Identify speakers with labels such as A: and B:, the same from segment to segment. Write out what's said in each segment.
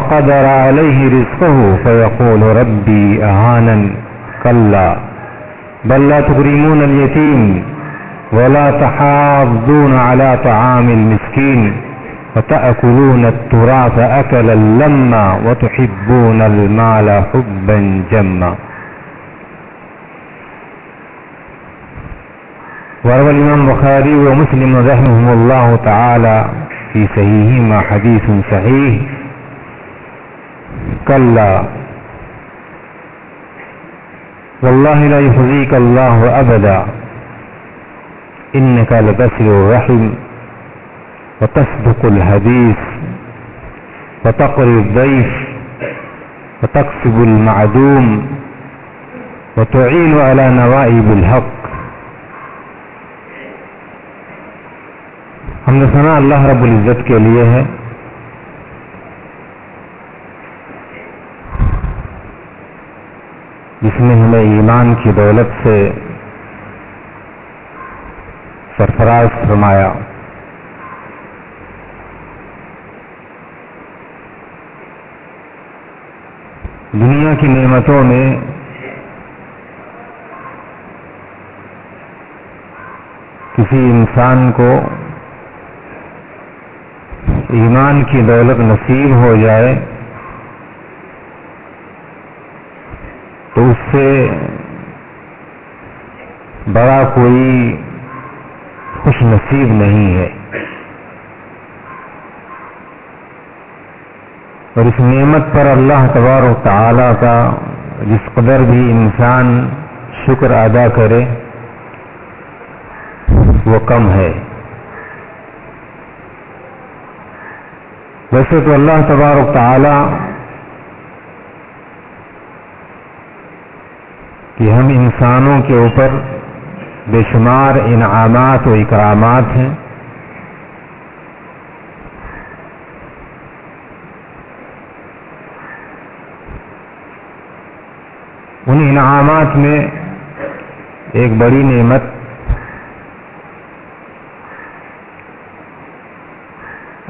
A: وقدر عليه رزقه فيقول ربي أهانن كلا بل لا تكرمون اليتيم ولا تحاضون على طعام المسكين وتأكلون التراث أكلا لما وتحبون المال حبا جما. وروى الإمام البخاري ومسلم رحمهم الله تعالى في صحيحهما حديث صحيح كلا والله لا يخزيك الله أبدا إنك لتصل الرحم وتصدق الحديث وتقري الضيف وتكسب المعدوم وتعين على نوائب الحق. حمد و ثنا اللہ رب العزت کے لیے ہے جس نے ہمیں ایمان کی دولت سے سرفراز فرمایا. دنیا کی نعمتوں میں کسی انسان کو ایمان کی دولت نصیب ہو جائے تو اس سے بڑا کوئی خوش نصیب نہیں ہے. اور اس نعمت پر اللہ تبارک و تعالی کا جس قدر بھی انسان شکر ادا کرے وہ کم ہے. ویسے تو اللہ تبارک و تعالی کہ ہم انسانوں کے اوپر بے شمار انعامات و اکرامات ہیں. ان انعامات میں ایک بڑی نعمت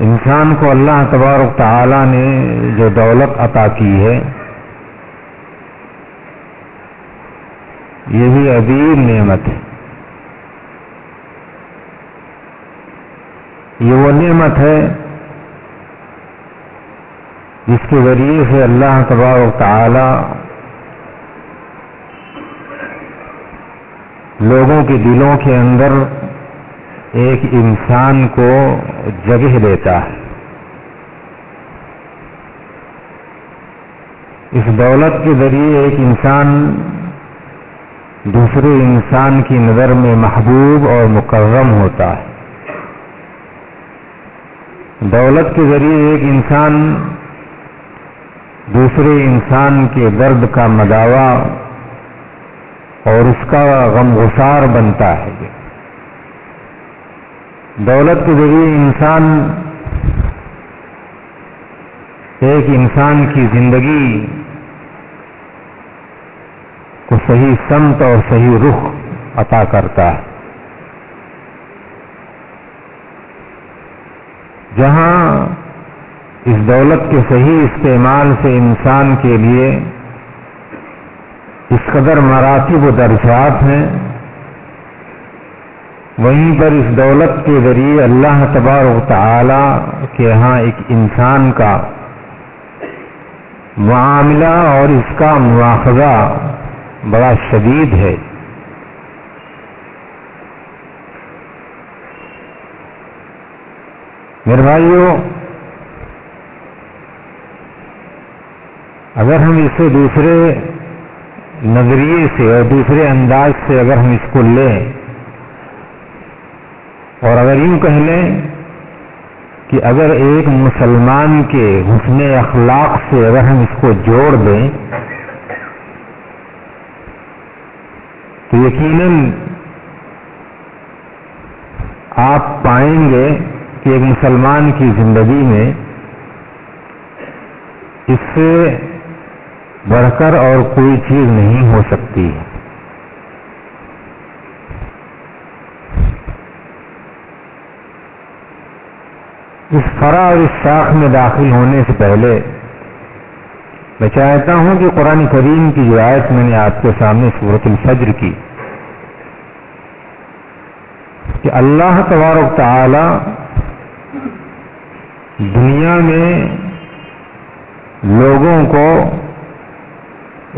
A: انسان کو اللہ تبارک تعالی نے جو دولت عطا کی ہے یہ بھی عظیم نعمت ہے. یہ وہ نعمت ہے جس کے ذریعے سے اللہ تبارک تعالی لوگوں کے دلوں کے اندر ایک انسان کو جگہ دیتا ہے. اس دولت کے ذریعے ایک انسان دوسرے انسان کی نظر میں محبوب اور مکرم ہوتا ہے. دولت کے ذریعے ایک انسان دوسرے انسان کے درد کا مداوا اور اس کا غم گسار بنتا ہے. دولت کے ذریعے انسان ایک انسان کی زندگی کو صحیح سمت اور صحیح رخ عطا کرتا ہے. جہاں اس دولت کے صحیح استعمال سے انسان کے لیے اس قدر مراتب و درجات ہیں، وہیں پر اس دولت کے ذریعے اللہ تبارک و تعالی کے ہاں ایک انسان کا معاملہ اور اس کا مواخذہ بڑا شدید ہے. میرے بھائیو، اگر ہم اسے دوسرے نظریے سے اور دوسرے انداز سے اگر ہم اس کو لیں اور اگر یوں کہہ لیں کہ اگر ایک مسلمان کے حسن اخلاق سے اگر ہم اس کو جوڑ دیں تو یقیناً آپ پائیں گے کہ ایک مسلمان کی زندگی میں اس سے بڑھ کر اور کوئی چیز نہیں ہو سکتی ہے. اس فرع اور اس شاخ میں داخل ہونے سے پہلے میں چاہتا ہوں کہ قرآن کریم کی جو آیت میں نے آپ کے سامنے سورۃ الفجر کی کہ اللہ تبارک تعالی دنیا میں لوگوں کو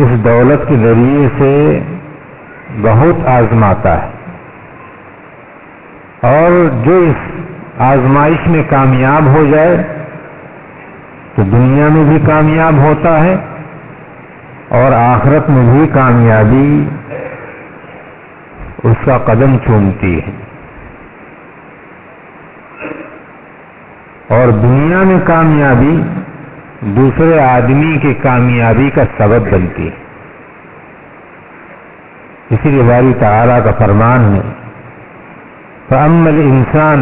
A: اس دولت کے ذریعے سے بہت آزماتا ہے، اور جو اس آزمائش میں کامیاب ہو جائے تو دنیا میں بھی کامیاب ہوتا ہے اور آخرت میں بھی کامیابی اس کا قدم چومتی ہے، اور دنیا میں کامیابی دوسرے آدمی کی کامیابی کا سبب بنتی ہے۔ اسی لیے باری تعالیٰ کا فرمان ہے فَأَمَّا الْإِنسَانُ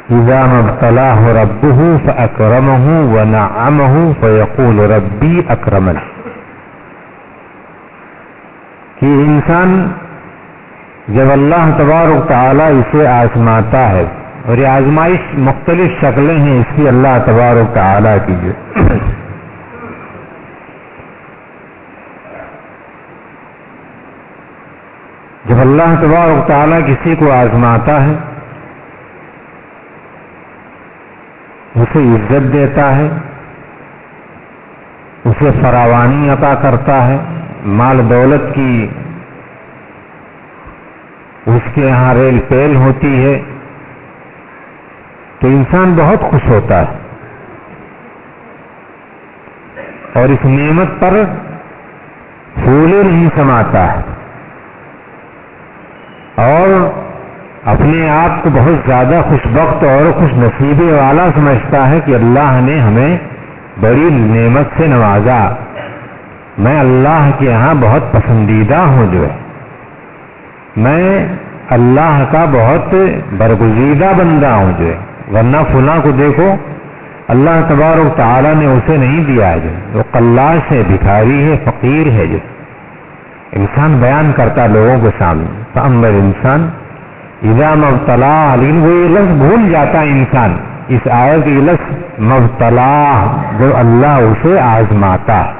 A: إِذَا مَا ابْتَلَاهُ رَبُّهُ فَأَكْرَمَهُ وَنَعَّمَهُ فَيَقُولُ رَبِّي أَكْرَمَنِ، کہ انسان جب اللہ تبارک تعالیٰ اسے آزماتا ہے، اور یہ آزمائش مختلف شکلیں ہیں اس کی اللہ تبارک تعالیٰ کی، جب اللہ تبارک تعالیٰ کسی کو آزماتا ہے اسے عزت دیتا ہے، اسے فراوانی عطا کرتا ہے، مال دولت کی اس کے یہاں ریل پیل ہوتی ہے، تو انسان بہت خوش ہوتا ہے اور اس نعمت پر پھولے نہیں سماتا ہے اور اپنے آپ کو بہت زیادہ خوش بخت اور خوش نصیبے والا سمجھتا ہے کہ اللہ نے ہمیں بڑی نعمت سے نوازا، میں اللہ کے یہاں بہت پسندیدہ ہوں، جو ہے میں اللہ کا بہت برگزیدہ بندہ ہوں، جو ہے ورنہ فلاں کو دیکھو اللہ تبارک تعالیٰ نے اسے نہیں دیا ہے، جو وہ قلاش ہے، بھکاری ہے، فقیر ہے، جو انسان بیان کرتا لوگوں کے سامنے فَأَمَّا الْإِنسَانُ إِذَا مَا ابْتَلَاهُ، لیکن وہ یہ لفظ بھول جاتا ہے انسان، اس آیت کے لفظ مبتلاہ، جو اللہ اسے آزماتا ہے۔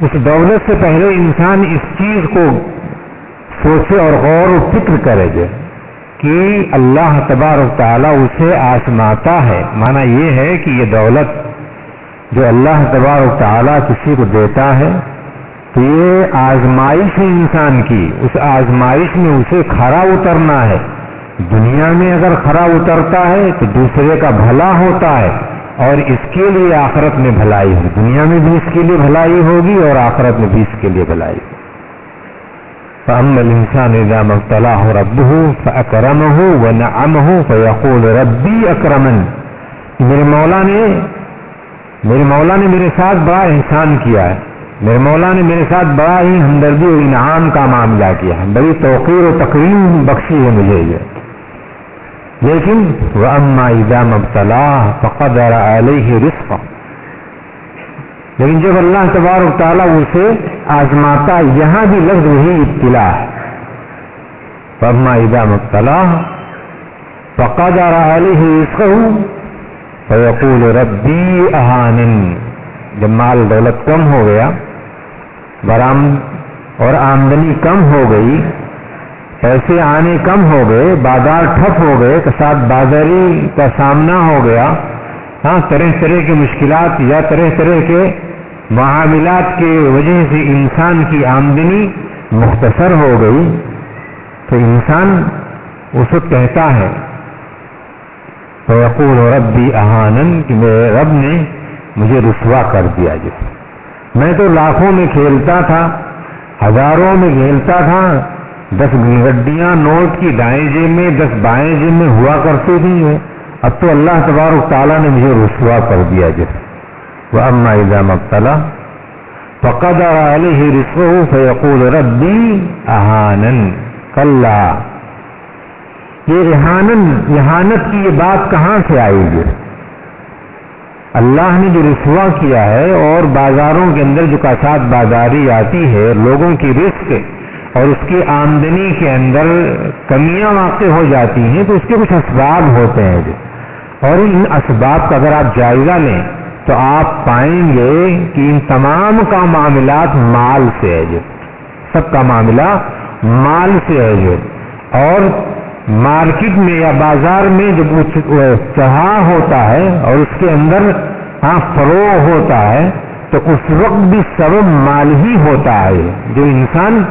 A: اس دولت سے پہلے انسان اس چیز کو سوچے اور غور و فکر کرے جو کہ اللہ تبارک تعالیٰ اسے آزماتا ہے، معنی یہ ہے کہ یہ دولت جو اللہ تبارک تعالیٰ کسی کو دیتا ہے تو یہ آزمائش ہے انسان کی، اس آزمائش میں اسے کھرا اترنا ہے، دنیا میں اگر کھرا اترتا ہے تو دوسرے کا بھلا ہوتا ہے اور اس کے لیے آخرت میں بھلائی ہوگی، دنیا میں بھی اس کے لیے بھلائی ہوگی اور آخرت میں بھی اس کے لیے بھلائی ہوگی۔ فَأَمَّا الْإِنسَانُ إِذَا مَا ابْتَلَاهُ رَبُّهُ فَأَكْرَمَهُ وَنَعَّمَهُ فَيَقُولُ رَبِّي أَكْرَمَنِ، میرے مولا نے میرے ساتھ بڑا احسان کیا ہے، میرے مولا نے میرے ساتھ بڑا ہی ہمدردی اور انعام کا معاملہ کیا ہے، بڑی توقیر و تکریم بخشی ہے مجھے یہ، لیکن وَأَمَّا إِذَا مَا ابْتَلَاهُ فَقَدَرَ عَلَيْهِ رِزْقَهُ، لیکن جب اللہ تبارک تعالیٰ اسے آزماتا، یہاں بھی لفظ وہی ابتلا ہے، فَأَمَّا إِذَا مَا ابْتَلَاهُ فَقَدَرَ عَلَيْهِ رِزْقَهُ فَيَقُولُ رَبِّي أَهَانَنِ، جب مال دولت کم ہو گیا، برآمد اور آمدنی کم ہو گئی، پیسے آنے کم ہو گئے، بازار ٹھپ ہو گئے، کساد بازاری کا سامنا ہو گیا، طرح طرح کی مشکلات یا طرح طرح کے معاملات کی وجہ سے انسان کی آمدنی مختصر ہو گئی، تو انسان اس وقت کہتا ہے فَيَقُولُ رَبِّي أَهَانَنِ، کہ میرے رب نے مجھے رسوا کر دیا، جو میں تو لاکھوں میں کھیلتا تھا، ہزاروں میں کھیلتا تھا، 10 گڈیاں نوٹ کی دائیں جیب میں 10 بائیں جیب میں ہوا کرتی تھی، اب تو اللہ تبارک تعالیٰ نے مجھے رسوا کر دیا، جو وَأَمَّا إِذَا مَا ابْتَلَاهُ فَقَدَرَ عَلَيْهِ رِزْقَهُ فَيَقُولُ رَبِّي أَهَانَنِ، کلا، یہ اہانت کی یہ بات کہاں سے آئی ہے؟ اللہ نے جو رسوا کیا ہے اور بازاروں کے اندر جو کساد بازاری آتی ہے، لوگوں کی رزق اور اس کی آمدنی کے اندر کمیاں واقع ہو جاتی ہیں، تو اس کے کچھ اسباب ہوتے ہیں جو، اور ان اسباب کا اگر آپ جائزہ لیں تو آپ پائیں گے کہ ان تمام کا معاملات مال سے ہے، جو سب کا معاملہ مال سے ہے جو، اور مارکیٹ میں یا بازار میں جب وہ چڑھا ہوتا ہے اور اس کے اندر فروغ ہوتا ہے تو اس وقت بھی سبب مال ہی ہوتا ہے، جو انسان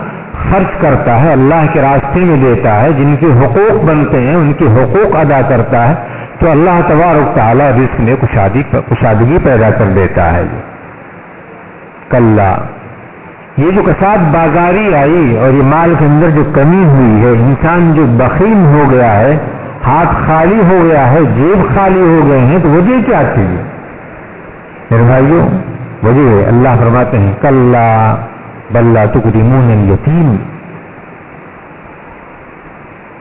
A: خرچ کرتا ہے اللہ کے راستے میں دیتا ہے، جن کے حقوق بنتے ہیں ان کے حقوق ادا کرتا ہے، تو اللہ تبارک تعالیٰ رزق میں کشادگی پیدا کر دیتا ہے۔ کلا، یہ جو کساد بازاری آئی اور یہ مال کے اندر جو کمی ہوئی ہے، انسان جو بخیل ہو گیا ہے، ہاتھ خالی ہو گیا ہے، جیب خالی ہو گئے ہیں، تو وجہ کیا تھی میرے بھائیوں؟ وجہ اللہ فرماتے ہیں کلا بل لا تکرمون الیتیم،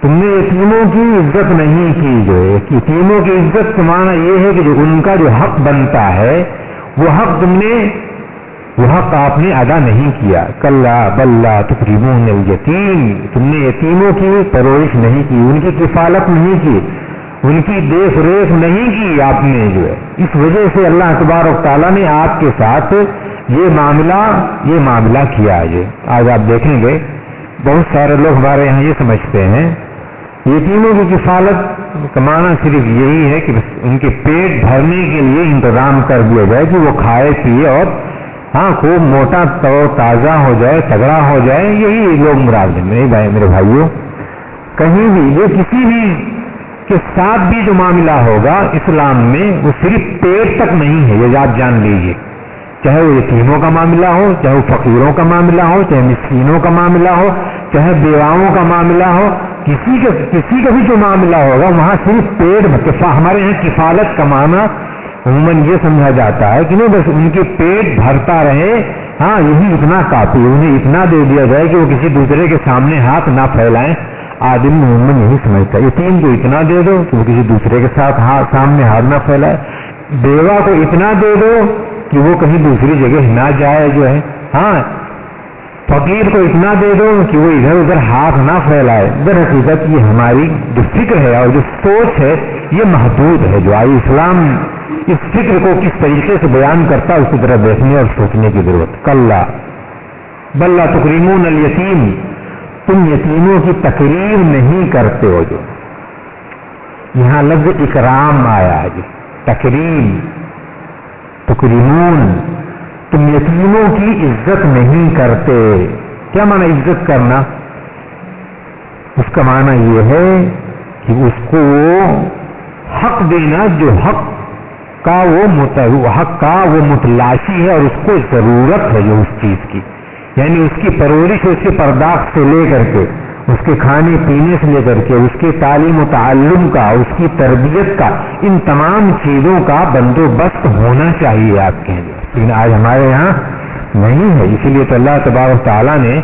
A: تم نے یتیموں کی عزت نہیں کی۔ جو ہے یتیموں کی عزت کا معنی یہ ہے کہ جو ان کا جو حق بنتا ہے وہ حق آپ نے ادا نہیں کیا۔ کلا بل لا تکرمون الیتیم، تم نے یتیموں کی پرورش نہیں کی، ان کی کفالت نہیں کی، ان کی دیکھ ریکھ نہیں کی آپ نے۔ جو ہے اس وجہ سے اللہ تبارک تعالیٰ نے آپ کے ساتھ یہ معاملہ کیا ہے۔ آج آپ دیکھیں گے بہت سارے لوگ ہمارے یہاں یہ سمجھتے ہیں یتیموں کی کفالت کا معنی صرف یہی ہے کہ ان کے پیٹ بھرنے کے لیے انتظام کر دیا جائے کہ وہ کھائے پیے اور خوب موٹا تازہ ہو جائے، تگڑا ہو جائے، یہی لوگ مراد ہیں۔ میرے بھائیوں، کہیں بھی یہ کسی بھی کے ساتھ بھی جو معاملہ ہوگا اسلام میں وہ صرف پیٹ تک نہیں ہے، یہ آپ جان لیجیے، چاہے وہ یتیموں کا معاملہ ہو، چاہے وہ فقیروں کا معاملہ ہو، چاہے مسکینوں کا معاملہ ہو، چاہے بیواؤں کا معاملہ ہو، کسی کا بھی جو معاملہ ہوگا وہاں صرف پیٹ، ہمارے یہاں کفالت کا معنی عموماً یہ سمجھا جاتا ہے کہ نہیں بس ان کے پیٹ بھرتا رہے، یہی اتنا کافی، انہیں اتنا دے دیا جائے کہ وہ کسی دوسرے کے سامنے ہاتھ نہ پھیلائیں۔ آدمی عموماً یہی سمجھتا ہے یتیم کو اتنا دے دو کہ وہ کسی دوسرے کے ساتھ سامنے ہاتھ نہ پھیلائے، بیوہ کو اتنا دے دو کہ وہ کہیں دوسری جگہ نہ جائے، جو ہے فقیر کو اتنا دے دو کہ وہ ادھر ادھر ہاتھ نہ پھیلائے۔ در حقیقت یہ ہماری جو فکر ہے اور جو سوچ ہے یہ محدود ہے۔ جو آئی اسلام اس فکر کو کس طریقے سے بیان کرتا ہے اس کی طرح دیکھنے اور سوچنے کی ضرورت۔ کلا بل لا تکرمون الیتیم، تم یتیموں کی تکریم نہیں کرتے ہو۔ جو یہاں لفظ اکرام آیا ہے، تکریم، تکریمون، تم یتیموں کی عزت نہیں کرتے۔ کیا معنی عزت کرنا؟ اس کا معنی یہ ہے کہ اس کو حق دینا جو حق کا وہ متلاشی ہے اور اس کو ضرورت ہے جو اس چیز کی، یعنی اس کی پرورش، اس کے پرداخت سے لے کر کے، اس کے کھانے پینے سے لے کر کے، اس کے تعلیم و تعلم کا، اس کی تربیت کا، ان تمام چیزوں کا بندوبست ہونا چاہیے آپ کے لیے، لیکن آج ہمارے یہاں نہیں ہے۔ اسی لیے تو اللہ تبارک تعالیٰ نے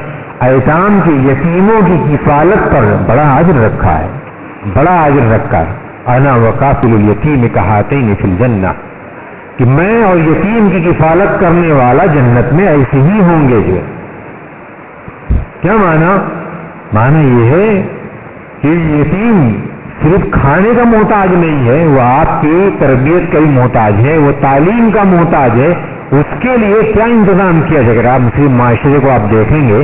A: ایتام کے یتیموں کی کفالت پر بڑا اجر رکھا ہے، بڑا اجر رکھا ہے۔ انا وکافل الیتیم کہاتین فی الجنہ، کہ میں اور یتیم کی کفالت کرنے والا جنت میں ایسے ہی ہوں گے۔ جو کیا معنی یہ ہے کہ یتیم صرف کھانے کا محتاج نہیں ہے، وہ آپ کی تربیت کا بھی محتاج ہے، وہ تعلیم کا محتاج ہے۔ اس کے لیے کیا انتظام کیا جائے؟ اگر آپ مسلم معاشرے کو آپ دیکھیں گے،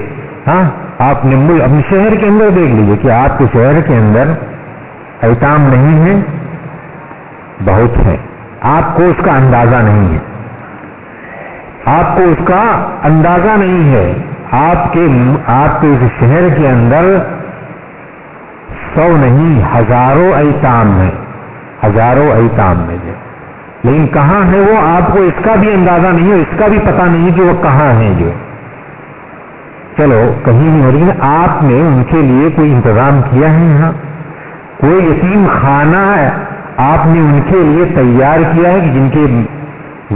A: آپ اپنے شہر کے اندر دیکھ لیجیے کہ آپ کے شہر کے اندر ایتام نہیں ہے، بہت ہے، آپ کو اس کا اندازہ نہیں ہے، آپ کو اس کا اندازہ نہیں ہے۔ آپ کے اس شہر کے اندر 100 نہیں ہزاروں ایتام ہیں، ہزاروں ایتام ہیں، لیکن کہاں ہے وہ آپ کو اس کا بھی اندازہ نہیں ہے، اس کا بھی پتہ نہیں کہ وہ کہاں ہیں۔ جو چلو کہیں نہیں ہو، لیکن آپ نے ان کے لیے کوئی انتظام کیا ہے؟ یہاں کوئی یتیم خانہ آپ نے ان کے لیے تیار کیا ہے کہ جن کے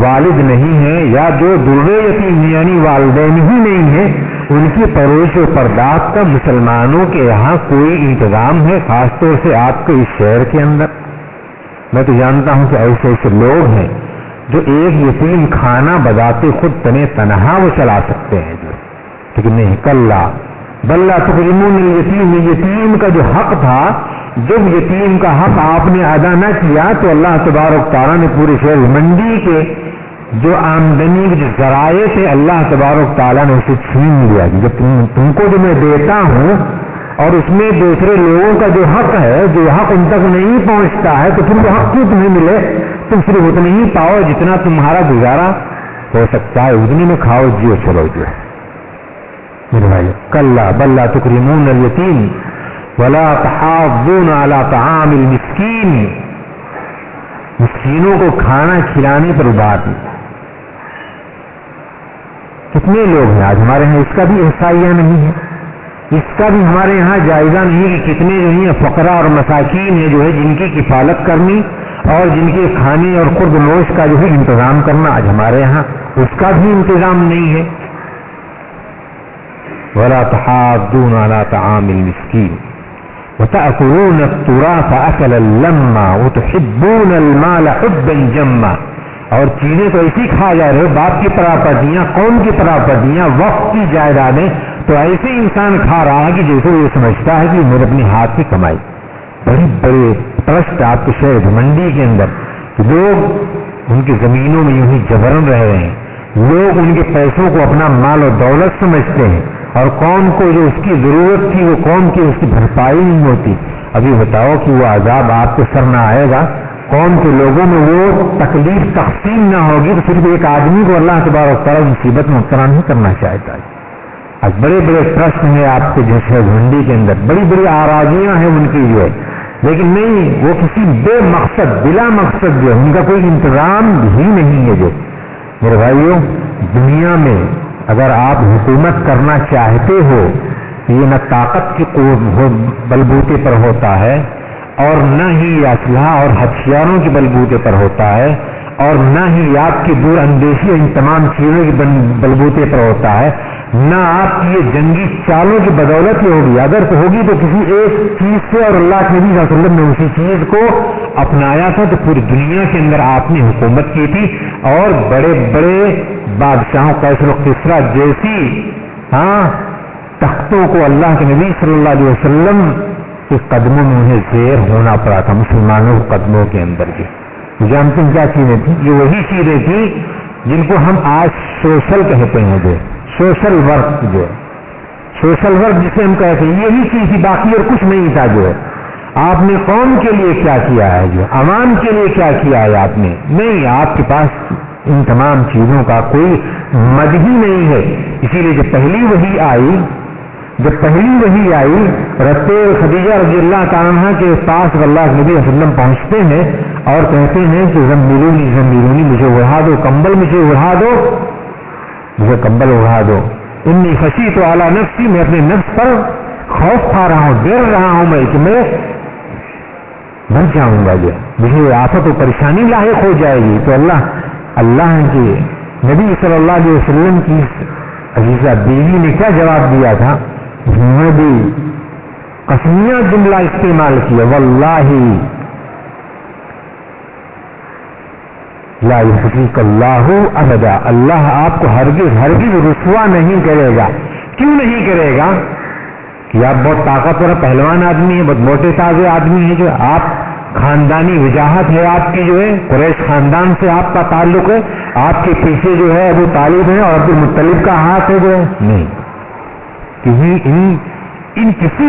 A: والد نہیں ہیں یا جو درے یتیم ہیں یعنی والدین ہی نہیں ہیں، ان کی پرورش و پرداخت کا مسلمانوں کے یہاں کوئی انتظام ہے؟ خاص طور سے آپ کے اس شہر کے اندر میں تو جانتا ہوں کہ ایسے ایسے لوگ ہیں جو ایک یتیم خانہ بذات خود تنہا وہ چلا سکتے ہیں، لیکن نہیں۔ کلا بل لا تکرمون الیتیم، یتیم کا جو حق تھا، جب یتیم کا حق آپ نے ادا نہ کیا تو اللہ تبارک تعالیٰ نے پورے شہر منڈی کے جو آمدنی کے جو ذرائع تھے اللہ تبارک تعالیٰ نے اسے چھین لیا کہ جب تم کو جو میں دیتا ہوں اور اس میں دوسرے لوگوں کا جو حق ہے، جو حق ان تک نہیں پہنچتا ہے، تو پھر وہ حق کیوں تمہیں ملے؟ تم صرف اتنا ہی پاؤ جتنا تمہارا گزارا ہو سکتا ہے، اتنی میں کھاؤ جیو چلو جو ہے میرے بھائی. کلا بل لا تکرمون الیتیم ولا تحاضون علی طعام المسکین. مسکینوں کو کھانا کھلانے پر بات نہیں. کتنے لوگ ہیں آج ہمارے یہاں اس کا بھی احصائیہ نہیں ہے، اس کا بھی ہمارے یہاں جائزہ نہیں کہ کتنے جو ہیں فقراء اور مساکین ہیں جو ہے جن کی کفالت کرنی اور جن کے کھانے اور خورد نوش کا جو ہے انتظام کرنا آج ہمارے یہاں اس کا بھی انتظام نہیں ہے. ولا تحاضون علی طعام المسکین وتأكلون التراث أكلا لما وتحبون المال حبا جما. اور چیزیں تو ایسی کھا جا رہے ہو، باپ کی پراپرٹیاں، قوم کی پراپرٹیاں، وقت کی جائیدادیں تو ایسے انسان کھا رہا ہے کہ جیسے وہ سمجھتا ہے کہ میرے اپنے ہاتھ کی کمائی. بڑے بڑے ٹرسٹ آپ کے شہر منڈی کے اندر لوگ ان کی زمینوں میں یوں ہی جبرن رہ رہے ہیں. لوگ ان کے پیسوں کو اپنا مال و دولت سمجھتے ہیں اور قوم کو جو اس کی ضرورت تھی وہ قوم کی اس کی بھرپائی نہیں ہوتی. ابھی بتاؤ کہ وہ عذاب آپ کو سر نہ آئے گا، قوم کے لوگوں میں وہ تکلیف تقسیم نہ ہوگی، تو صرف ایک آدمی کو اللہ تبارک تعالیٰ مصیبت میں مبتلا نہیں کرنا چاہتا ہے. آج بڑے بڑے ٹرسٹ ہیں آپ کے جیسے منڈی کے اندر، بڑی بڑی آراضیاں ہیں ان کی جو ہے، لیکن نہیں، وہ کسی بے مقصد بلا مقصد جو ہے ان کا کوئی انتظام ہی نہیں ہے. جو میرے بھائیوں، دنیا میں اگر آپ حکومت کرنا چاہتے ہو یہ نہ طاقت کی بلبوتے پر ہوتا ہے اور نہ ہی اسلحہ اور ہتھیاروں کے بلبوتے پر ہوتا ہے اور نہ ہی آپ کی دور اندیشی ان تمام چیزوں کے بلبوتے پر ہوتا ہے، نہ آپ کی یہ جنگی چالوں کی بدولت ہی ہوگی. اگر تو ہوگی تو کسی ایک چیز سے، اور اللہ کے نبی صلی اللہ علیہ وسلم نے اسی چیز کو اپنایا تھا تو پوری دنیا کے اندر آپ نے حکومت کی تھی اور بڑے بڑے بادشاہوں قیصر و کسریٰ جیسی تختوں کو اللہ کے نبی صلی اللہ علیہ وسلم کے قدموں میں انہیں زیر ہونا پڑا تھا. مسلمانوں کے قدموں کے اندر بھی جانتے ہیں کیا چیزیں تھیں؟ یہ وہی چیزیں تھیں جن کو ہم آج سوشل کہتے ہیں. جو سوشل ورک، جو سوشل ورک جسے ہم کہتے ہیں، یہی چیز تھی، باقی اور کچھ نہیں تھا. جو ہے آپ نے قوم کے لیے کیا کیا ہے، جو عوام کے لیے کیا کیا ہے آپ نے؟ نہیں، آپ کے پاس ان تمام چیزوں کا کوئی مد ہی نہیں ہے. اسی لیے جب پہلی وحی آئی رتے خدیجہ رضی اللہ تعالیٰ عنہ کے پاس اللہ کے نبی صلی اللہ علیہ وسلم پہنچتے ہیں اور کہتے ہیں کہ زمیلونی مجھے اڑا دو، کمبل مجھے اڑا دو، مجھے کمبل اڑا دو. انی خشیت علی نفسی، میں اپنے نفس پر خوف کھا رہا ہوں، ڈر رہا ہوں میں کہ میں مر جاؤں گا، مجھے آفت و پریشانی لاحق ہو جائے گی. تو اللہ کے نبی صلی اللہ علیہ وسلم کی عزیزہ بیوی نے کیا جواب دیا تھا؟ انہوں نے بھی قسمیہ جملہ استعمال کیا، واللہ لا یخزیک اللہ ابدا، اللہ آپ کو ہرگز رسوا نہیں کرے گا. کیوں نہیں کرے گا؟ کہ آپ بہت طاقتور پہلوان آدمی ہیں، بہت موٹے تازے آدمی ہیں، جو آپ خاندانی وجاہت ہے آپ کی، جو ہے قریش خاندان سے آپ کا تعلق ہے، آپ کے پیچھے جو ہے ابو طالب ہے اور عبد المطلب کا ہاتھ ہے، جو ہے نہیں کسی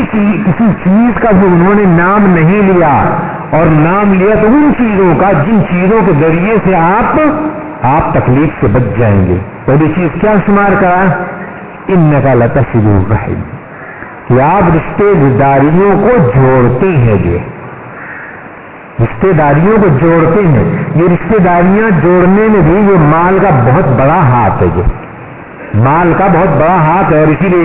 A: چیز کا بھی انہوں نے نام نہیں لیا، اور نام لیا تو ان چیزوں کا جن چیزوں کے ذریعے سے آپ تکلیف سے بچ جائیں گے. پہلی چیز کیا شمار کرا؟ انک لتصل الرحم، کہ آپ رشتے داریوں کو جوڑتے ہیں. جو رشتے داریوں کو جوڑتے ہیں، یہ رشتے داریاں جوڑنے میں بھی یہ مال کا بہت بڑا ہاتھ ہے. جو مال کا بہت بڑا ہاتھ ہے، اور اسی لیے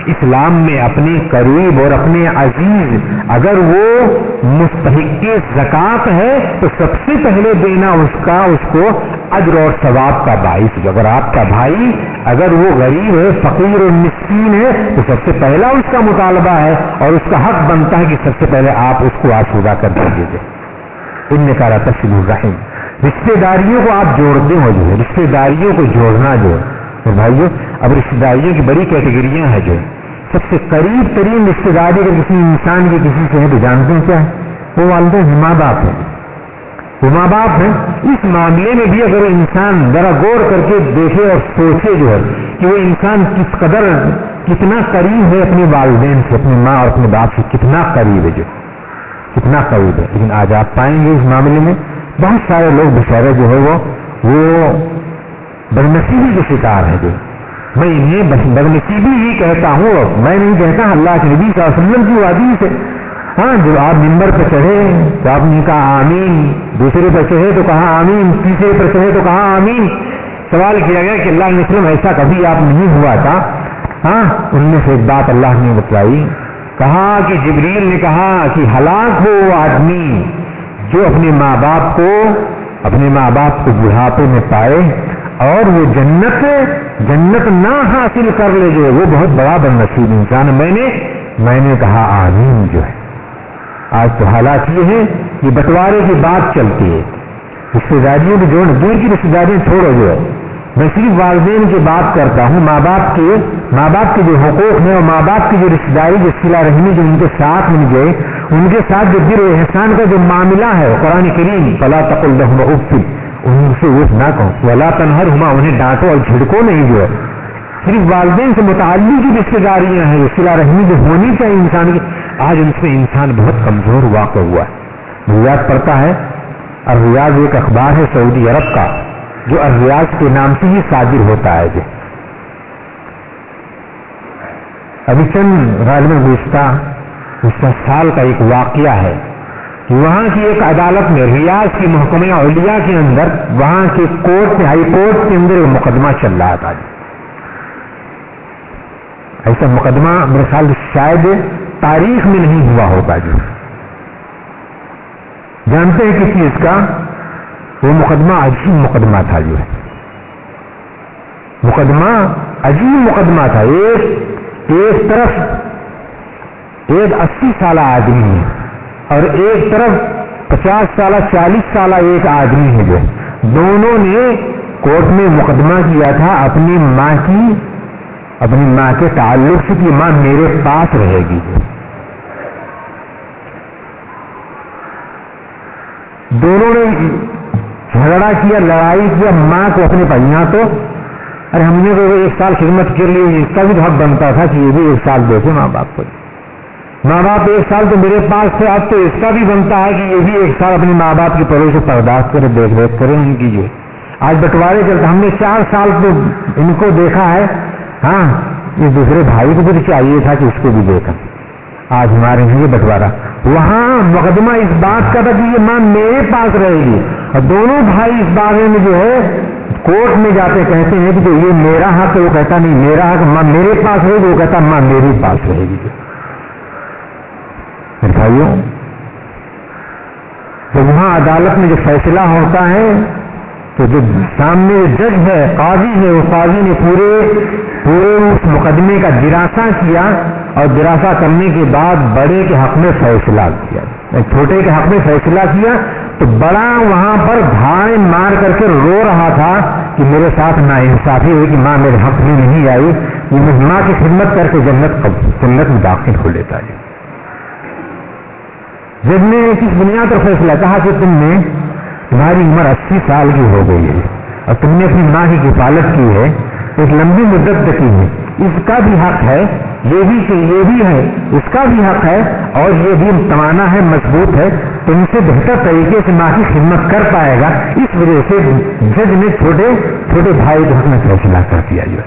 A: اسلام میں اپنے قریب اور اپنے عزیز اگر وہ مستحق زکوٰۃ ہے تو سب سے پہلے دینا اس کو اجر اور ثواب کا باعث. اگر آپ کا بھائی اگر وہ غریب ہے، فقیر اور مسکین ہے، تو سب سے پہلا اس کا مطالبہ ہے اور اس کا حق بنتا ہے کہ سب سے پہلے آپ اس کو آسودہ کر دیجیے. انک لتصل الرحم، رشتے داریوں کو آپ جوڑتے ہو. جو ہے رشتے داریوں کو جوڑنا، جو ہے بھائیو، اب رشتے داریوں کی بڑی کیٹیگریاں ہیں. جو سب سے قریب ترین رشتے داری اگر کسی انسان کی کسی سے ہے تو جانتے ہیں کیا ہے؟ وہ والدین، ماں باپ ہے. وہ ماں باپ ہیں. اس معاملے میں بھی اگر انسان ذرا غور کر کے دیکھے اور سوچے جو ہے کہ وہ انسان کس قدر کتنا قریب ہے اپنے والدین سے, اپنی ماں اور اپنے باپ سے کتنا قریب ہے, جو کتنا قریب ہے. لیکن آج آپ پائیں گے اس معاملے میں بہت سارے لوگ بیچارے جو ہے وہ بدنصیبی کے شکار ہیں. جو میں انہیں بدنصیبی ہی کہتا ہوں, میں نہیں کہتا, اللہ کے نبی صلی اللہ علیہ وسلم کی حدیث ہے. ہاں, جب آپ ممبر پہ چڑھے تو آپ نے کہا آمین, دوسرے پر چڑھے تو کہا آمین, تیسرے پر چڑھے تو کہا آمین. سوال کیا گیا کہ اللہ علیہ وسلم ایسا کبھی آپ نہیں ہوا تھا؟ ہاں, ان میں سے ایک بات اللہ نے بتلائی, کہا کہ جبریل نے کہا کہ ہلاک ہو وہ آدمی جو اپنے ماں باپ کو بڑھاپے میں پائے اور وہ جنت نہ حاصل کر لے, جو وہ بہت بڑا بدنصیب انسان. میں نے کہا آمین. جو ہے آج تو حالات یہ ہے کہ بٹوارے کی بات چلتی ہے, رشتے داریوں کی جوڑ, دور کی رشتے داریاں چھوڑو. جو ہے میں صرف والدین کی بات کرتا ہوں, ماں باپ کے جو حقوق ہیں اور ماں باپ کی جو رشتے داری, جو صلہ رحمی جو ان کے ساتھ مل گئے, ان کے ساتھ جو بر و احسان کا جو معاملہ ہے, قرآن کریم فلا تقل لهما اف, ان سے اف نہ کہو, ولا تنہرہما, انہیں ڈانٹو اور جھڑکو نہیں. جو ہے صرف والدین سے متعلق کی رشتے داریاں ہیں, صلہ رحمی جو ہونی چاہیے انسان کی, آج ان سے انسان بہت کمزور واقع ہوا ہے. ریاض پڑھتا ہے, الریاض ایک اخبار ہے سعودی عرب کا جو الریاض کے نام سے ہی صادر ہوتا ہے. جو ابھی چند غالباً گزشتہ سال کا ایک واقعہ ہے کہ وہاں کی ایک عدالت میں, ریاض کی محکمہ علیہ کے اندر, وہاں کے کورٹ میں, ہائی کورٹ کے اندر ایک مقدمہ چل رہا تھا. ایسا مقدمہ میرے خیال شاید تاریخ میں نہیں ہوا ہوگا. جو جانتے ہیں کس چیز کا وہ مقدمہ عجیب مقدمہ تھا. جو ہے مقدمہ عجیب مقدمہ تھا. ایک طرف ایک 80 سالہ آدمی ہے اور ایک طرف 50 سالہ 40 سالہ ایک آدمی ہے. جو دونوں نے کورٹ میں مقدمہ کیا تھا اپنی ماں کے تعلق سے کہ ماں میرے پاس رہے گی. دونوں نے جھگڑا کیا, لڑائی کیا, ماں کو اپنے پاس. یہاں تو ارے ہم نے تو 1 سال خدمت کر لی, اس کا بھی حق بنتا تھا کہ یہ بھی 1 سال دیکھے ماں باپ کو. ماں باپ 1 سال تو میرے پاس تھے, اب تو اس کا بھی بنتا ہے کہ یہ بھی 1 سال اپنے ماں باپ کی پرورش سے پرداخت کرے, دیکھ ریکھ کرے ان کی. جو آج بٹوارے چلتے, ہم نے 4 سال تو ان کو دیکھا ہے. ہاں, اس دوسرے بھائی کو بھی چاہیے تھا کہ اس کو بھی دیکھا. آج ہمارے یہ بٹوارا, وہاں مقدمہ اس بات کا تھا کہ یہ ماں میرے پاس رہے گی, اور دونوں بھائی اس بارے میں جو ہے کورٹ میں جاتے کہتے ہیں کہ یہ میرا حق ہے, وہ کہتا نہیں میرا حق, ماں میرے پاس رہے گی, وہ کہتا ماں میرے پاس رہے گی. بھائیوں, جب وہاں عدالت میں جو فیصلہ ہوتا ہے تو جو سامنے جج ہے, قاضی ہے, وہ قاضی نے پورے اس مقدمے کا دراسہ کیا, اور دراسہ کرنے کے بعد بڑے کے حق میں فیصلہ کیا, چھوٹے کے حق میں فیصلہ کیا. تو بڑا وہاں پر دھاڑیں مار کر کے رو رہا تھا کہ میرے ساتھ ناانصافی ہوئی کہ ماں میرے حق میں نہیں آئی, یہ ماں کی خدمت کر کے جنت میں داخل ہو لیتا ہے. جج نے کس بنیاد پر فیصلہ کہا کہ تمہاری عمر 80 سال کی ہو گئی ہے اور تم نے اپنی ماں کی کفالت کی ہے, ایک لمبی مدت کی ہے, اس کا بھی حق ہے, یہ بھی ہے, اس کا بھی حق ہے, اور یہ بھی توانا ہے, مضبوط ہے, تم سے بہتر طریقے سے ماں کی خدمت کر پائے گا. اس وجہ سے جج نے چھوٹے بھائی کے حق میں فیصلہ کر دیا. جو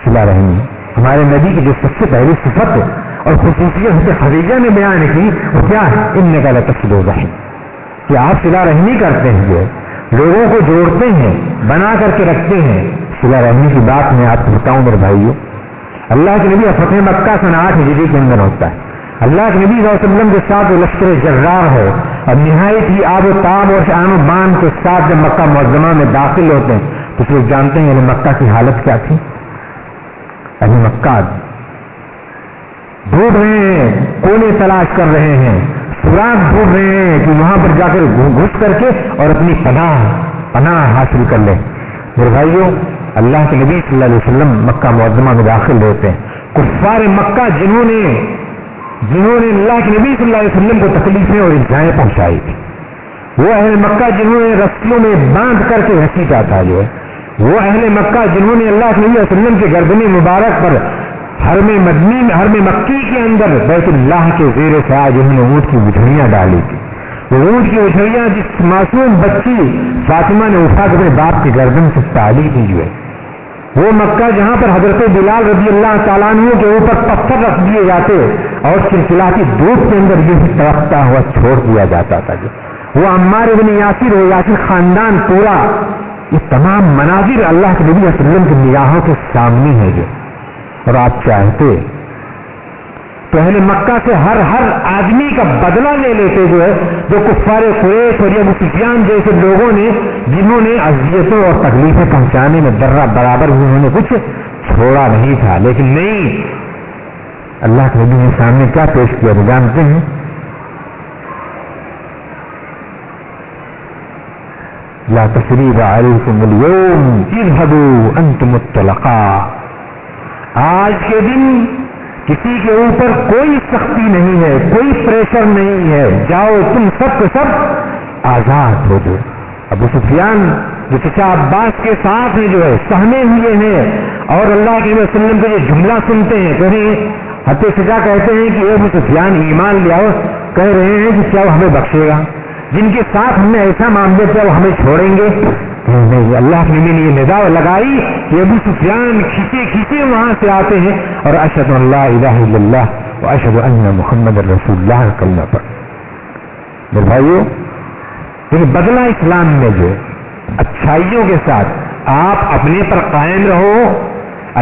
A: صلہ رحمی ہمارے نبی کی جو سب سے پہلی صفت اور خصوصیت خدیجہ نے بیان کی وہ کیا ہے, انک لتصل الرحم, کہ آپ صلہ رحمی کرتے ہیں, جو لوگوں کو جوڑتے ہیں, بنا کر کے رکھتے ہیں. صلہ رحمی کی بات میں آپ کو بتاؤں میرے بھائیوں, اللہ کے نبی فتح مکہ سن 8 ہجری کے اندر ہوتا ہے. اللہ کے نبی صلی اللہ علیہ وسلم کے ساتھ وہ لشکر جرار ہے اور نہایت ہی آب و تاب اور شان و بان کے ساتھ جب مکہ معظمہ میں داخل ہوتے ہیں تو لوگ جانتے ہیں یعنی مکہ کی حالت کیا تھی. ابھی مکہ ڈھونڈ رہے ہیں, کونے تلاش کر رہے ہیں, سراغ ڈھونڈ رہے ہیں کہ وہاں پر جا کر گھس کر کے اور اپنی پناہ حاصل کر لیں. میرے بھائیوں, اللہ کے نبی صلی اللہ علیہ وسلم مکہ معظمہ میں داخل ہوتے ہیں. کفار مکہ جنہوں نے اللہ کے نبی صلی اللہ علیہ وسلم کو تکلیفیں اور ایذائیں پہنچائی تھی, وہ اہل مکہ جنہوں نے رسیوں میں باندھ کر کے گھسیٹا تھا جو ہے، وہ اہل مکہ جنہوں نے اللہ صلی اللہ علیہ وسلم کے گردن مبارک پر حرم مکی کے اندر بیت اللہ کے زیر سایہ جنہوں نے اونٹ کی بچھڑیاں ڈالی تھی، وہ اونٹ کی بچھڑیاں جس معصوم بچی فاطمہ نے اٹھا کے اپنے باپ کی گردن سے ٹالی تھی جو ہے، وہ مکہ جہاں پر حضرت بلال رضی اللہ تعالیٰ عنہ کے اوپر پتھر رکھ دیے جاتے اور چلچلاتی دھوپ کے اندر یہ تڑپتا ہوا چھوڑ دیا جاتا تھا، جو وہ عمار بن یاسر ہو، یاسر خاندان پورا، یہ تمام مناظر اللہ کے نبی صلی اللہ علیہ وسلم کی نگاہوں کے سامنے ہے جو، اور آپ چاہتے تو اہل مکہ سے ہر آدمی کا بدلہ لے لیتے جو ہے، جو کفار قریش اور ابو سفیان جیسے لوگوں نے جنہوں نے اذیتوں اور تکلیفیں پہنچانے میں ذرہ برابر بھی انہوں نے کچھ چھوڑا نہیں تھا، لیکن نہیں، اللہ کے نبی نے سامنے کیا پیش کیا جانتے ہیں؟ لا تثریب علیکم اليوم اذهبوا انتم الطلقاء، آج کے دن کسی کے اوپر کوئی سختی نہیں ہے، کوئی پریشر نہیں ہے، جاؤ تم سب کے سب آزاد ہو جو۔ ابو سفیان جو چچا عباس کے ساتھ ہیں جو ہے سہمے ہوئے ہیں اور اللہ کے وسلم کا یہ جملہ سنتے ہیں، کہیں حتی چچا کہتے ہیں کہ اے ابو سفیان ایمان لے آؤ، کہہ رہے ہیں کہ کیا وہ ہمیں بخشے گا؟ جن کے ساتھ ہم نے ایسا معاملہ کیا وہ ہمیں چھوڑیں گے؟ نہیں، اللہ کے نبی نے یہ ندا لگائی کہ ابو سفیان کھینچے وہاں سے آتے ہیں اور اشہد ان لا الہ الا اللہ و اشہد ان محمد رسول اللہ کلمہ پر۔ میرے بھائیو، لیکن بدلہ اسلام میں جو اچھائیوں کے ساتھ آپ اپنے پر قائم رہو،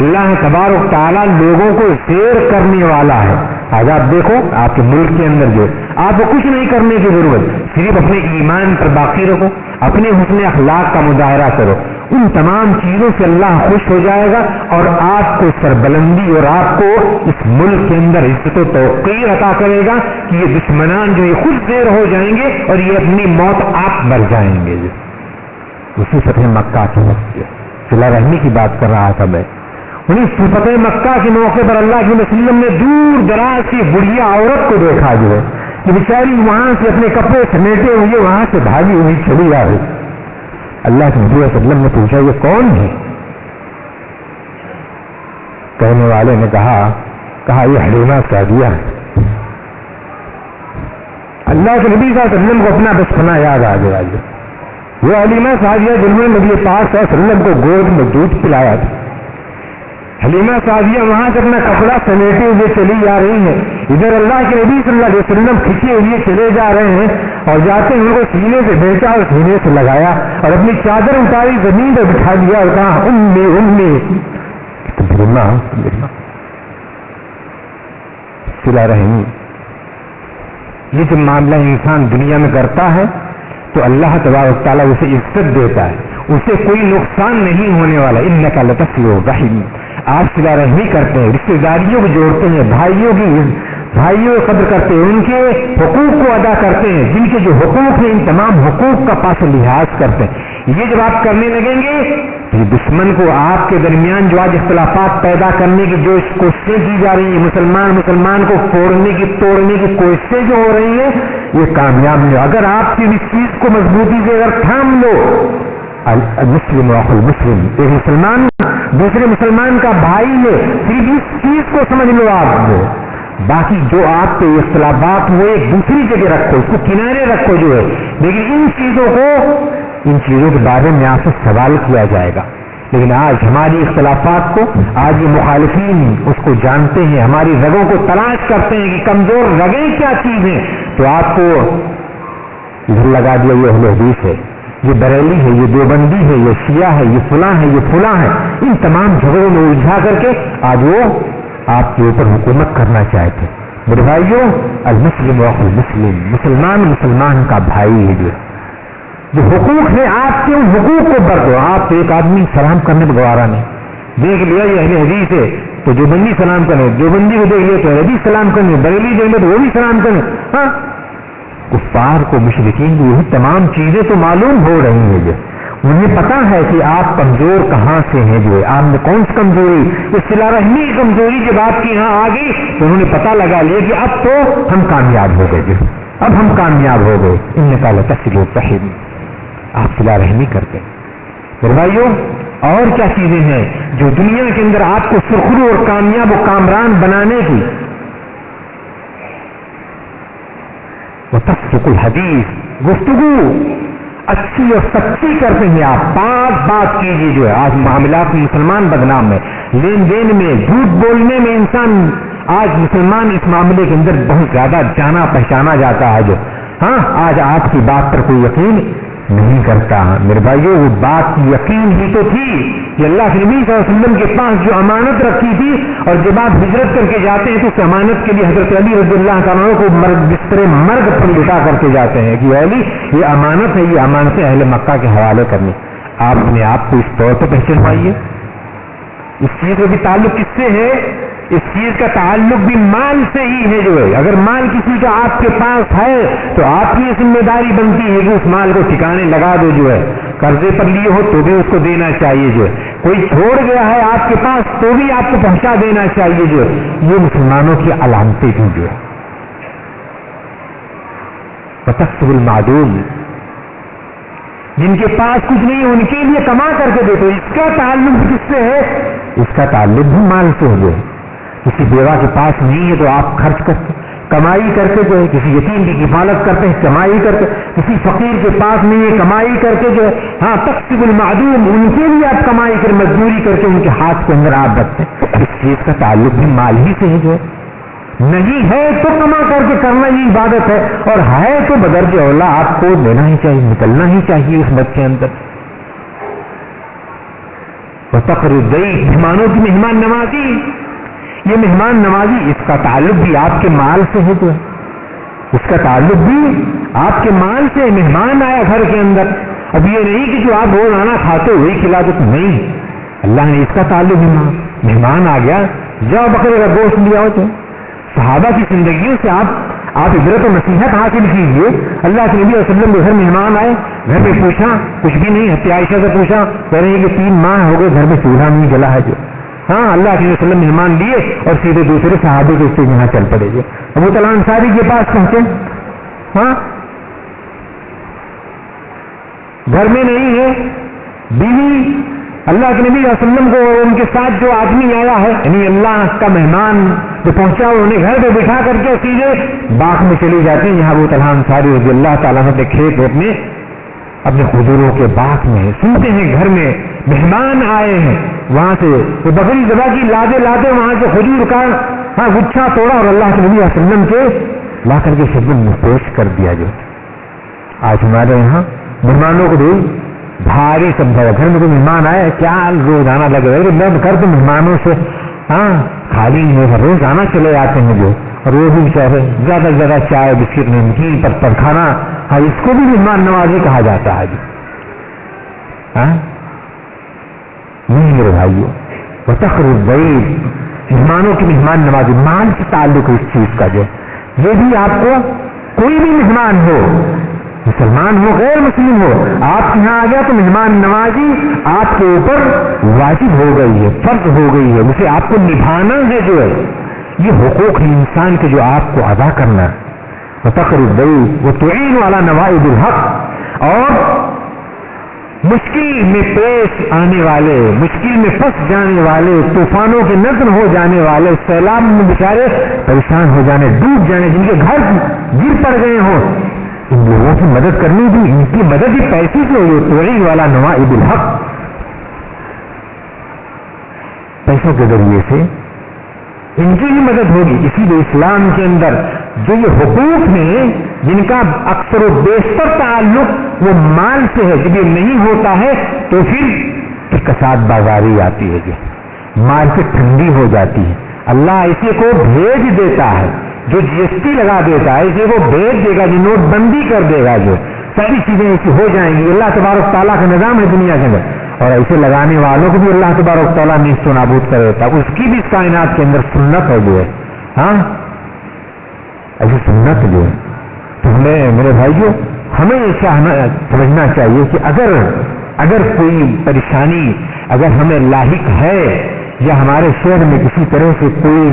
A: اللہ تبارک تعالیٰ لوگوں کو سیر کرنے والا ہے۔ آج آپ دیکھو آپ کے ملک کے اندر جو آپ کو کچھ نہیں کرنے کی ضرورت، صرف اپنے ایمان پر باقی رکھو، اپنے حسن اخلاق کا مظاہرہ کرو، ان تمام چیزوں سے اللہ خوش ہو جائے گا اور آپ کو سربلندی اور آپ کو اس ملک کے اندر عزت و توقیر عطا کرے گا کہ یہ دشمنان جو یہ خود دیر ہو جائیں گے اور یہ اپنی موت آپ مر جائیں گے۔ اسی فتح مکہ کے وقت صلہ رحمی کی بات کر رہا تھا میں، انہیں فتح مکہ کے موقع پر اللہ کے وسلم نے دور دراز کی بڑھیا عورت کو دیکھا جو ہے کہ بیچاری وہاں سے اپنے کپڑے سمیٹے ہوئے وہاں سے بھاگی ہوئی چلی آ رہی۔ اللہ کے نبی صلی اللہ علیہ وسلم نے پوچھا یہ کون ہے؟ کہنے والے نے کہا یہ حلیمہ سعدیہ ہے۔ اللہ کے نبی صلی اللہ علیہ وسلم کو اپنا بچپنا یاد آ گیا، وہ حلیمہ سعدیہ جنہوں نے نبی پاک صلی اللہ علیہ وسلم کو گود میں دودھ پلایا تھا۔ حلیمہ سعدیہ وہاں سے اپنا کپڑا سمیٹے ہوئے چلی جا رہی ہیں، ادھر اللہ کے نبی صلی اللہ علیہ وسلم کھینچے ہوئے چلے جا رہے ہیں اور جاتے ہیں ان کو سینے سے بیٹھا اور سینے سے لگایا اور اپنی چادر اتاری زمین پر بٹھا دیا اور کہا امی صلہ رحمی۔ یہ جو معاملہ انسان دنیا میں کرتا ہے تو اللہ تبارک تعالیٰ اسے عزت دیتا ہے، اسے کوئی نقصان نہیں ہونے والا۔ انک لتصل الرحم، آپ صلہ رحمی کرتے ہیں، رشتے داریوں کو جوڑتے ہیں، بھائیوں کی قدر کرتے ہیں، ان کے حقوق کو ادا کرتے ہیں، جن کے جو حقوق ہیں ان تمام حقوق کا پاس لحاظ کرتے ہیں۔ یہ جب آپ کرنے لگیں گے تو یہ دشمن کو آپ کے درمیان جو آج اختلافات پیدا کرنے کی جو کوششیں کی جا رہی ہیں، مسلمان کو توڑنے کی کوششیں جو ہو رہی ہیں، یہ کامیاب نہیں۔ اگر آپ کی اس چیز کو مضبوطی سے اگر تھام لو، المسلم اخو المسلم، ایک مسلمان دوسرے مسلمان کا بھائی ہے، صرف اس چیز کو سمجھ لو آپ، باقی جو آپ کے اختلافات وہ ایک دوسری جگہ رکھو، اس کو کنارے رکھو جو ہے، لیکن ان چیزوں کے بارے میں آپ سے سوال کیا جائے گا۔ لیکن آج ہماری اختلافات کو آج یہ مخالفین اس کو جانتے ہیں، ہماری رگوں کو تلاش کرتے ہیں کہ کمزور رگیں کیا چیز ہیں، تو آپ کو ادھر لگا دیا یہ اہل حدیث ہے، یہ بریلی ہے، یہ دیوبندی ہے، یہ شیعہ ہے، یہ فلاں ہے، یہ فلاں ہے، ان تمام جھگڑوں میں الجھا کر کے آج وہ آپ کے اوپر حکومت کرنا چاہتے ہیں۔ میرے بھائیوں، المسلم اخو المسلم، مسلمان کا بھائی ہے، جو حقوق ہے آپ کے ان حقوق کو بردو۔ آپ ایک آدمی سلام کرنے کو گوارا نہیں، دیکھ لیا یہ اہل حدیث ہے تو دیوبندی سلام کرنے، دیوبندی کو دیکھ لیا تو حدیث سلام کرنے، بریلی دیکھ لیا تو وہ بھی سلام کرنے۔ ہاں، کفار کو مشرکین کو یہی تمام چیزیں تو معلوم ہو رہی ہیں، جو انہیں پتا ہے کہ آپ کمزور کہاں سے ہیں، جو ہے آپ میں کون سی کمزوری، اس صلہ رحمی کمزوری جب آپ کے یہاں آ گئی تو انہوں نے پتا لگا لیا کہ اب تو ہم کامیاب ہو گئے، اب ہم کامیاب ہو گئے، انک لتصل الرحم، آپ صلہ رحمی کرتے ہیں۔ میرے بھائیوں، اور کیا چیزیں ہیں جو دنیا کے اندر آپ کو سرخرو اور کامیاب و کامران بنانے کی؟ وتصدق الحدیث، گفتگو اچھی اور سچی کرتے ہیں آپ، بات کیجیے۔ جو ہے آج معاملات میں مسلمان بدنام ہے، لین دین میں، جھوٹ بولنے میں انسان، آج مسلمان اس معاملے کے اندر بہت زیادہ جانا پہچانا جاتا ہے۔ جو آج آپ کی بات پر کوئی یقین نہیں کرتا۔ میرے بھائیوں، وہ بات یقین ہی تو تھی کہ اللہ کے نبی صلی اللہ علیہ وسلم کے پاس جو امانت رکھی تھی، اور جب آپ ہجرت کر کے جاتے ہیں تو اس امانت کے لیے حضرت علی رضی اللہ تعالیٰ کو بستر مرگ پر لٹا کرتے جاتے ہیں کہ علی یہ امانت ہے، یہ امانت ہے اہل مکہ کے حوالے کرنی۔ آپ اپنے آپ کو اس طور پر پہچانوائیے۔ اس چیز کا بھی تعلق کس سے ہے؟ اس چیز کا تعلق بھی مال سے ہی ہے۔ جو ہے اگر مال کسی کا آپ کے پاس ہے تو آپ کی ذمہ داری بنتی ہے کہ اس مال کو ٹھکانے لگا دو۔ جو ہے قرضے پر لیے ہو تو بھی اس کو دینا چاہیے۔ جو ہے کوئی چھوڑ گیا ہے آپ کے پاس تو بھی آپ کو پہنچا دینا چاہیے۔ جو ہے یہ مسلمانوں کی علامتیں تھیں۔ جو ہے وتکسب المعدوم، جن کے پاس کچھ نہیں ان کے لیے کما کر کے دے، تو اس کا تعلق کس سے ہے؟ اس کا تعلق بھی مال سے ہے۔ کسی بیوہ کے پاس نہیں ہے تو آپ خرچ کرتے، کمائی کرتے، جو ہے کسی یتیم کی کفالت کرتے ہیں، کمائی کرتے، کسی فقیر کے پاس نہیں ہے، کمائی کر کے جو ہے تکسب المعدوم، ان کے لیے آپ کمائی کر مزدوری کر کے ان کے ہاتھ کے اندر آپ رکھتے ہیں۔ اس چیز کا تعلق بھی مال ہی سے ہے۔ جو نہیں ہے تو کما کر کے کرنا ہی عبادت ہے، اور ہے تو بدرجہ اولا آپ کو دینا ہی چاہیے، نکلنا ہی چاہیے اس مد کے اندر۔ وتقر الضیف، مہمانوں کی مہمان نوازی، یہ مہمان نوازی اس کا تعلق بھی آپ کے مال سے ہے۔ جو ہے اس کا تعلق بھی آپ کے مال سے۔ مہمان آیا گھر کے اندر، اب یہ نہیں کہ جو آپ روزانہ کھاتے وہی کھلا دو، نہیں، اللہ نے اس کا تعلق بھی مہمان آ گیا جاؤ بکرے کا گوشت لیا ہو۔ تو صحابہ کی زندگیوں سے آپ عبرت و نصیحت حاصل کیجیے۔ اللہ کے نبی صلی اللہ علیہ وسلم کے گھر مہمان آئے، گھر میں پوچھا کچھ بھی نہیں، حضرت عائشہ سے پوچھا، کہہ رہے ہیں کہ 3 ماہ ہو گئے گھر میں چولہا نہیں جلا ہے۔ جو اللہ کے وسلم مہمان لیے اور سیدھے دوسرے صحابی کے سے یہاں چل پڑے گے۔ ابو طلحہ انصاری کے پاس پہنچے، گھر میں نہیں ہے بیوی، اللہ کے نبی صلی اللہ علیہ وسلم کو ان کے ساتھ جو آدمی آیا ہے، یعنی اللہ کا مہمان جو پہنچا انہیں گھر پہ بٹھا کر کے سیدھے باغ میں چلی جاتی ہیں۔ یہاں ابو طلحہ انصاری رضی اللہ تعالیٰ عنہ کے کھیت اپنے کھجوروں کے باغ میں سنتے ہیں گھر میں مہمان آئے ہیں، وہاں سے وہ بکری ذبح کی، لاتے وہاں سے کھجور کا گچھا توڑا اور اللہ کے نبی صلی اللہ علیہ وسلم کے لا کر کے خدمت میں پیش کر دیا۔ جو آج ہمارے یہاں مہمانوں کو بھی بھاری سمجھا، گھر میں کوئی مہمان آئے کیا روزانہ لگے گا، میں کر دوں مہمانوں سے خالی نہیں، روزانہ چلے آتے ہیں جو، اور وہ بھی چاہے زیادہ سے زیادہ چائے بسکٹ نمکین پر کھانا، اس کو بھی مہمان نوازی کہا جاتا ہے۔ نہیں میرے بھائیو، وتقر الضیف، مہمانوں کی مہمان نوازی، مال سے تعلق ہے اس چیز کا۔ جو یہ بھی آپ کو کوئی بھی مہمان ہو، مسلمان ہو غیر مسلم ہو، آپ کے یہاں آ گیا تو مہمان نوازی آپ کے اوپر واجب ہو گئی ہے، فرض ہو گئی ہے، اسے آپ کو نبھانا ہے۔ جو ہے یہ حقوق ہے انسان کے جو آپ کو ادا کرنا ہے۔ وتقر الضیف وتعین علی نوائب الحق، اور مشکل میں پیش آنے والے، مشکل میں پھنس جانے والے، طوفانوں کے نظر ہو جانے والے، سیلاب میں بیچارے پریشان ہو جانے، ڈوب جانے، جن کے گھر گر پڑ گئے ہوں، ان لوگوں کی مدد کرنی بھی، ان کی مدد بھی پیسے سے ہوئی، تعین والا نوائب الحق، پیسوں کے ذریعے سے ان کی بھی مدد ہوگی۔ اسی لیے اسلام کے اندر جو یہ حقوق ہیں جن کا اکثر و بیشتر تعلق وہ مال سے ہے، جب یہ نہیں ہوتا ہے تو پھر کساد بازاری آتی ہے، جو مارکیٹ ٹھنڈی ہو جاتی ہے۔ اللہ اسی کو بھیج دیتا ہے، جو GST لگا دیتا ہے اسی کو بھیج دے گا، جو نوٹ بندی کر دے گا، جو ساری چیزیں ایسی ہو جائیں گی۔ اللہ تبارک تعالیٰ کا نظام ہے دنیا کے اندر، اور ایسے لگانے والوں کو بھی اللہ تبارک تعالیٰ نیست و نابود کر دیتا ہے۔ اس کی بھی اس کائنات کے اندر سنت ہے، جو ہے ایسی سنت جو ہے۔ تو ہمیں میرے بھائیوں ہمیں یہ سمجھنا چاہیے کہ اگر کوئی پریشانی اگر ہمیں لاحق ہے یا ہمارے شہر میں کسی طرح سے کوئی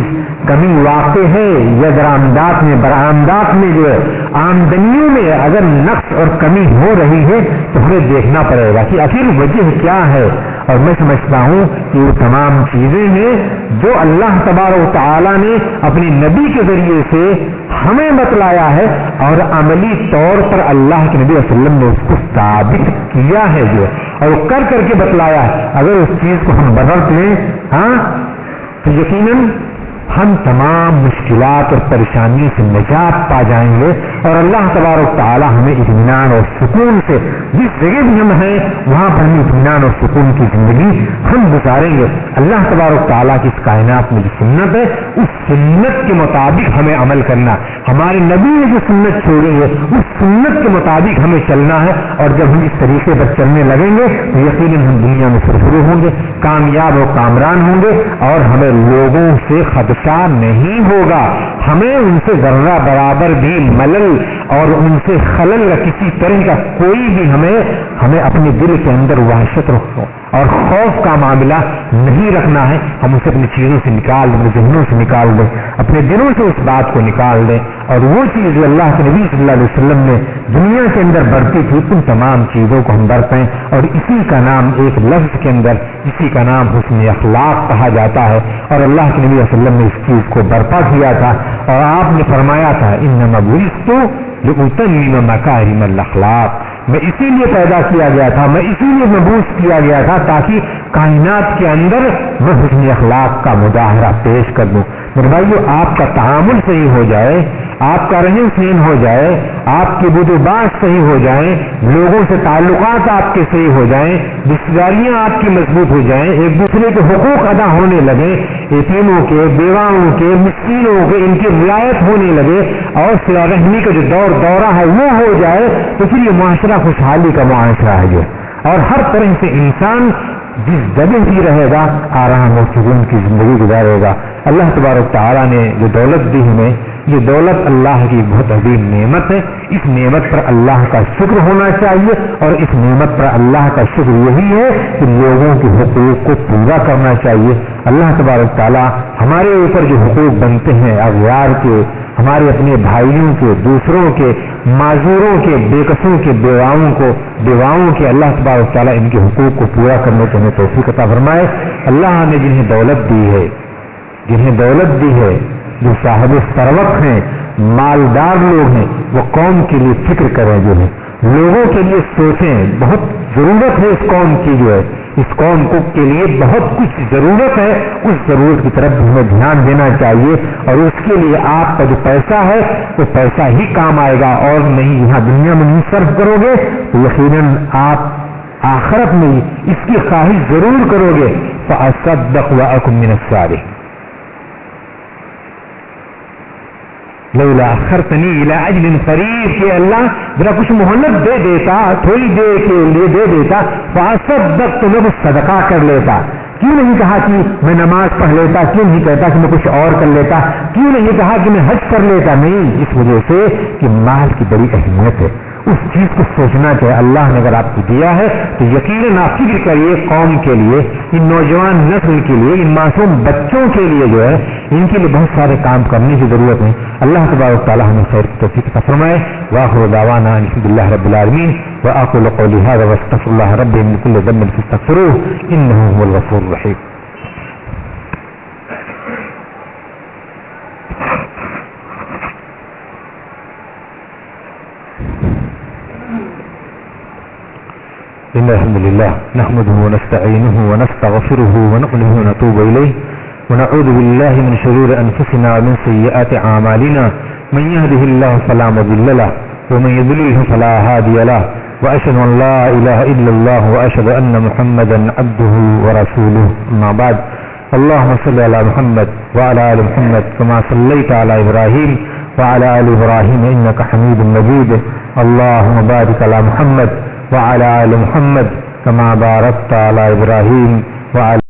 A: کمی واقع ہے یا درآمدات میں برآمدات میں جو ہے آمدنیوں میں اگر نقص اور کمی ہو رہی ہے تو ہمیں دیکھنا پڑے گا کہ آخر وجہ کیا ہے. اور میں سمجھتا ہوں کہ وہ تمام چیزیں ہیں جو اللہ تبارک و تعالیٰ نے اپنے نبی کے ذریعے سے ہمیں بتلایا ہے اور عملی طور پر اللہ کے نبی صلی اللہ علیہ وسلم نے اس کو ثابت کیا ہے جو اور کر کے بتلایا ہے. اگر اس چیز کو ہم برت لیں تو یقیناً ہم تمام مشکلات اور پریشانیوں سے نجات پا جائیں گے اور اللہ تبارک تعالیٰ ہمیں اطمینان اور سکون سے جس جگہ بھی ہم ہیں وہاں پر ہم اطمینان اور سکون کی زندگی ہم گزاریں گے. اللہ تبارک تعالیٰ کی اس کائنات میں جو سنت ہے اس سنت کے مطابق ہمیں عمل کرنا. ہمارے نبی نے جو سنت چھوڑی ہے اس سنت کے مطابق ہمیں چلنا ہے اور جب ہم اس طریقے پر چلنے لگیں گے تو یقیناً ہم دنیا میں سرخرو ہوں گے, کامیاب و کامران ہوں گے اور ہمیں لوگوں سے خدشہ نہیں ہوگا. ہمیں ان سے ذرہ برابر بھی ملل اور ان سے خلل کا کسی طرح کا کوئی بھی ہمیں اپنے دل کے اندر وحشت اور خوف کا معاملہ نہیں رکھنا ہے. ہم اسے اپنی چیزوں سے نکال دیں, اپنے ذہنوں سے نکال دیں, اپنے دلوں سے اس بات کو نکال دیں اور وہ چیز جو اللہ کے نبی صلی اللہ علیہ وسلم نے دنیا کے اندر برتی تھی ان تمام چیزوں کو ہم برتیں. اور اسی کا نام ایک لفظ کے اندر اسی کا نام حسن اخلاق کہا جاتا ہے اور اللہ کے نبی صلی اللہ علیہ وسلم نے اس چیز کو برپا کیا تھا اور آپ نے فرمایا تھا انما بعثت لأتمم مکارم الاخلاق, میں اسی لیے پیدا کیا گیا تھا, میں اسی لیے مبعوث کیا گیا تھا تاکہ کائنات کے اندر میں حسن اخلاق کا مظاہرہ پیش کر دوں. میرے بھائیو, آپ کا تعامل صحیح ہو جائے, آپ کا رہن سہن ہو جائے, آپ کی بود و باش صحیح ہو جائیں, لوگوں سے تعلقات آپ کے صحیح ہو جائیں, رشتے داریاں آپ کی مضبوط ہو جائیں, ایک دوسرے کے حقوق ادا ہونے لگے, یتیموں کے, بیواؤں کے, مسکینوں کے ان کی رعایت ہونے لگے اور صلہ رحمی کا جو دورہ ہے وہ ہو جائے تو پھر یہ معاشرہ خوشحالی کا معاشرہ ہے جو اور ہر طرح سے انسان جس جگہ بھی رہے گا آرام اور سکون کی زندگی گزارے گا. اللہ تبارک تعالیٰ نے جو دولت دی ہمیں یہ دولت اللہ کی بہت عظیم نعمت ہے. اس نعمت پر اللہ کا شکر ہونا چاہیے اور اس نعمت پر اللہ کا شکر یہی ہے کہ لوگوں کے حقوق کو پورا کرنا چاہیے. اللہ تبارک تعالیٰ ہمارے اوپر جو حقوق بنتے ہیں اغیار کے, ہمارے اپنے بھائیوں کے, دوسروں کے, معذوروں کے, بےکسوں کے, بیواؤں کے, اللہ تبارک تعالیٰ ان کے حقوق کو پورا کرنے کے ہمیں توفیق عطا فرمائے. اللہ نے جنہیں دولت دی ہے جو صاحب ثروت ہیں, مالدار لوگ ہیں, وہ قوم کے لیے فکر کریں, جو ہے لوگوں کے لیے سوچیں. بہت ضرورت ہے اس قوم کی, جو ہے اس قوم کو کے لیے بہت کچھ ضرورت ہے, اس ضرورت کی طرف ہمیں دھیان دینا چاہیے اور اس کے لیے آپ کا جو پیسہ ہے وہ پیسہ ہی کام آئے گا اور نہیں یہاں دنیا میں نہیں صرف کرو گے تو یقیناً آپ آخرت میں اس کی خواہش ضرور کرو گے. فأصدق وأكن من الصالحين لولا اخرتنی الى اجل قریب, کہ اللہ ذرا کچھ مہلت دے دیتا, تھوڑی دیر کے لیے دے دیتا, فاصدق تو میں کچھ صدقہ کر لیتا. کیوں نہیں کہا کہ میں نماز پڑھ لیتا, کیوں نہیں کہتا کہ میں کچھ اور کر لیتا, کیوں نہیں کہا کہ میں حج کر لیتا. نہیں, اس وجہ سے کہ مال کی بڑی اہمیت ہے, اس چیز کو سوچنا چاہیے. اللہ نے اگر آپ کو دیا ہے تو یقیناً آپ فکر کریے قوم کے لیے, ان نوجوان نسل کے لیے, ان معصوم بچوں کے لیے جو ہے ان کے لیے بہت سارے کام کرنے کی ضرورت ہے. اللہ تبارک تعالیٰ ہمیں خیر کی توفیق عطا فرمائے. وآخر دعوانا الحمدللہ رب العالمین وأقول قولي هذا واستغفر الله ربي من كل ذنب فاستغفروه إنه هو الغفور الرحيم. إن الحمد لله نحمده ونستعينه ونستغفره ونؤمنه ونتوب إليه ونعوذ بالله من شرور أنفسنا ومن سيئات أعمالنا. من يهده الله فلا مضل له ومن يضلله فلا هادي له وأشهد أن لا إله إلا الله وأشهد أن محمدا عبده ورسوله. أما بعد, اللهم صل على محمد وعلى آل محمد كما صليت على إبراهيم وعلى آل إبراهيم إنك حميد مجيد. اللهم بارك على محمد وعلى آل محمد كما باركت على إبراهيم وعلى